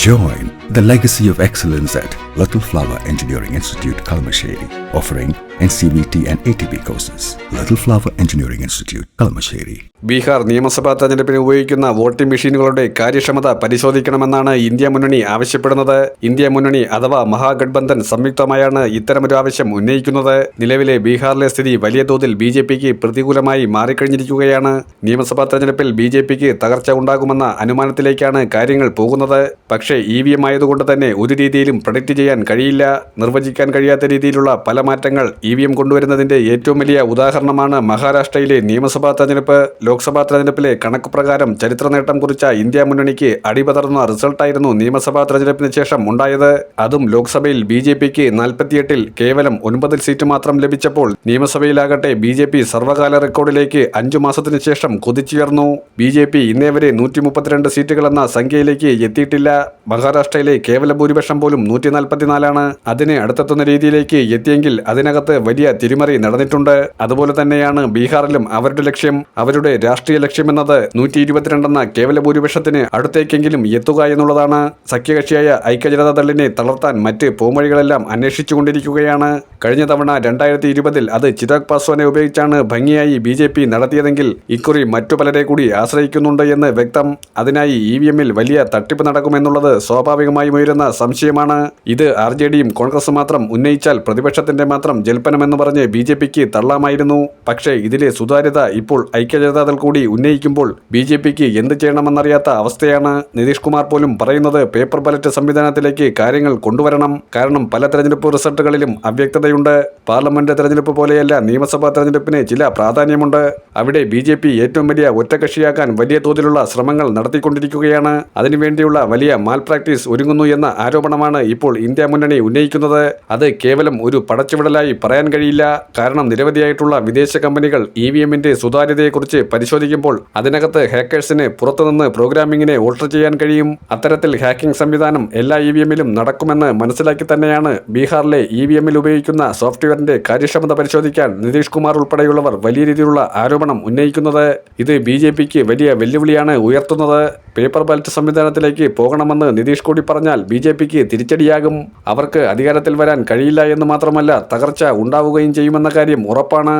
Join the legacy of excellence at Little Flower Engineering Institute, Kalamassery, offering NCVT and ATP courses. Little Flower Engineering Institute, Kalamassery. Bihar നിയമസഭാ തെരഞ്ഞെടുപ്പിന് ഉപയോഗിക്കുന്ന voting മെഷീനുകളുടെ കാര്യക്ഷമത പരിശോധിക്കണമെന്നാണ് India മുന്നണി ആവശ്യപ്പെടുന്നത്. India മുന്നണി അഥവാ മഹാഗഠബന്ധൻ സംയുക്തമായാണ് ഇത്തരമൊരു ആവശ്യം ഉന്നയിക്കുന്നത്. നിലവിലെ ബീഹാറിലെ സ്ഥിതി വലിയ തോതിൽ BJPക്ക് പ്രതികൂലമായി മാറിക്കഴിഞ്ഞിരിക്കുകയാണ്. നിയമസഭാ തെരഞ്ഞെടുപ്പിൽ BJPക്ക് തകർച്ച ഉണ്ടാകുമെന്ന അനുമാനത്തിലേക്കാണ് കാര്യങ്ങൾ പോകുന്നത്. പക്ഷേ EVM ആയതുകൊണ്ട് തന്നെ ഒരു രീതിയിലും പ്രഡിക്റ്റ് ചെയ്യാൻ കഴിയില്ല. നിർവചിക്കാൻ കഴിയാത്ത രീതിയിലുള്ള പല മാറ്റങ്ങൾ EVM കൊണ്ടുവരുന്നതിന്റെ ഏറ്റവും വലിയ ഉദാഹരണമാണ് മഹാരാഷ്ട്രയിലെ നിയമസഭാ തെരഞ്ഞെടുപ്പ്. ലോക്സഭാ തെരഞ്ഞെടുപ്പിലെ കണക്ക് പ്രകാരം ചരിത്ര നേട്ടം കുറിച്ച ഇന്ത്യ മുന്നണിക്ക് അടിപതർന്ന റിസൾട്ടായിരുന്നു നിയമസഭാ തെരഞ്ഞെടുപ്പിന് ശേഷം ഉണ്ടായത്. അതും ലോക്സഭയിൽ BJPക്ക് 48-ൽ കേവലം 9 സീറ്റ് മാത്രം ലഭിച്ചപ്പോൾ നിയമസഭയിലാകട്ടെ BJP സർവകാല റെക്കോർഡിലേക്ക് 5 മാസത്തിനു ശേഷം കുതിച്ചുയർന്നു. BJP ഇന്നേ വരെ 132 സീറ്റുകളെന്ന സംഖ്യയിലേക്ക് എത്തിയിട്ടില്ല. മഹാരാഷ്ട്രയിലെ കേവല ഭൂരിപക്ഷം പോലും 144 അതിന് അടുത്തെത്തുന്ന രീതിയിലേക്ക് എത്തിയെങ്കിൽ അതിനകത്ത് വലിയ തിരിമറി നടന്നിട്ടുണ്ട്. അതുപോലെ തന്നെയാണ് ബീഹാറിലും അവരുടെ ലക്ഷ്യം. അവരുടെ രാഷ്ട്രീയ ലക്ഷ്യമെന്നത് 122 കേവല ഭൂരിപക്ഷത്തിന് അടുത്തേക്കെങ്കിലും എത്തുക എന്നുള്ളതാണ്. സഖ്യകക്ഷിയായ ഐക്യജനതാദളിനെ തളർത്താൻ മറ്റ് പോംവഴികളെല്ലാം അന്വേഷിച്ചുകൊണ്ടിരിക്കുകയാണ്. കഴിഞ്ഞ തവണ 2020-ൽ അത് ചിരാഗ് പാസ്വാനെ ഉപയോഗിച്ചാണ് ഭംഗിയായി BJP നടത്തിയതെങ്കിൽ ഇക്കുറി മറ്റു പലരെ കൂടി ആശ്രയിക്കുന്നുണ്ട് എന്ന് വ്യക്തം. അതിനായി EVM-ൽ വലിയ തട്ടിപ്പ് നടക്കുമെന്നുള്ളത് സ്വാഭാവികമായും ഉയരുന്ന സംശയമാണ്. ഇത് RJDയും കോൺഗ്രസും മാത്രം ഉന്നയിച്ചാൽ പ്രതിപക്ഷത്തിന്റെ മാത്രം ജൽപ്പനമെന്ന് പറഞ്ഞ് BJPക്ക് തള്ളാമായിരുന്നു. പക്ഷേ ഇതിലെ സുതാര്യത ഇപ്പോൾ ഐക്യജനതാദൾ കൂടി ഉന്നയിക്കുമ്പോൾ BJPക്ക് എന്ത് ചെയ്യണമെന്നറിയാത്ത അവസ്ഥയാണ്. നിതീഷ് കുമാർ പോലും പറയുന്നത് പേപ്പർ ബാലറ്റ് സംവിധാനത്തിലേക്ക് കാര്യങ്ങൾ കൊണ്ടുവരണം. കാരണം പല തെരഞ്ഞെടുപ്പ് റിസൾട്ടുകളിലും അവ്യക്തതയുണ്ട്. പാർലമെന്റ് തെരഞ്ഞെടുപ്പ് പോലെയല്ല നിയമസഭാ തെരഞ്ഞെടുപ്പിന് ചില പ്രാധാന്യമുണ്ട്. അവിടെ BJP ഏറ്റവും വലിയ ഒറ്റകക്ഷിയാക്കാൻ വലിയ തോതിലുള്ള ശ്രമങ്ങൾ നടത്തിക്കൊണ്ടിരിക്കുകയാണ്. അതിനുവേണ്ടിയുള്ള വലിയ മാൽ പ്രാക്ടീസ് ഒരുങ്ങുന്നു എന്ന ആരോപണമാണ് ഇപ്പോൾ ഇന്ത്യ മുന്നണി ഉന്നയിക്കുന്നത്. അത് കേവലം ഒരു പടച്ചുവിടലായി പറയാൻ കഴിയില്ല. കാരണം നിരവധിയായിട്ടുള്ള വിദേശ കമ്പനികൾ EVM-ന്റെ സുതാര്യതയെക്കുറിച്ച് പരിശോധിക്കുമ്പോൾ അതിനകത്ത് ഹാക്കേഴ്സിന് പുറത്തുനിന്ന് പ്രോഗ്രാമിങ്ങിനെ ഓൾട്ടർ ചെയ്യാൻ കഴിയും. അത്തരത്തിൽ ഹാക്കിംഗ് സംവിധാനം എല്ലാ EVM-ലും നടക്കുമെന്ന് മനസ്സിലാക്കി തന്നെയാണ് ബീഹാറിലെ EVM-ൽ ഉപയോഗിക്കുന്ന സോഫ്റ്റ്വെയറിന്റെ കാര്യക്ഷമത പരിശോധിക്കാൻ നിതീഷ് കുമാർ ഉൾപ്പെടെയുള്ളവർ വലിയ രീതിയിലുള്ള ആരോപണം ഉന്നയിക്കുന്നത്. ഇത് BJPക്ക് വലിയ വെല്ലുവിളിയാണ് ഉയർത്തുന്നത്. പേപ്പർ ബാലറ്റ് സംവിധാനത്തിലേക്ക് പോകണമെന്ന് നിതീഷ് കൂടി പറഞ്ഞാൽ BJPക്ക് തിരിച്ചടിയാകും. അവർക്ക് അധികാരത്തിൽ വരാൻ കഴിയില്ല എന്ന് മാത്രമല്ല തകർച്ച ഉണ്ടാവുകയും ചെയ്യുമെന്ന കാര്യം ഉറപ്പാണ്.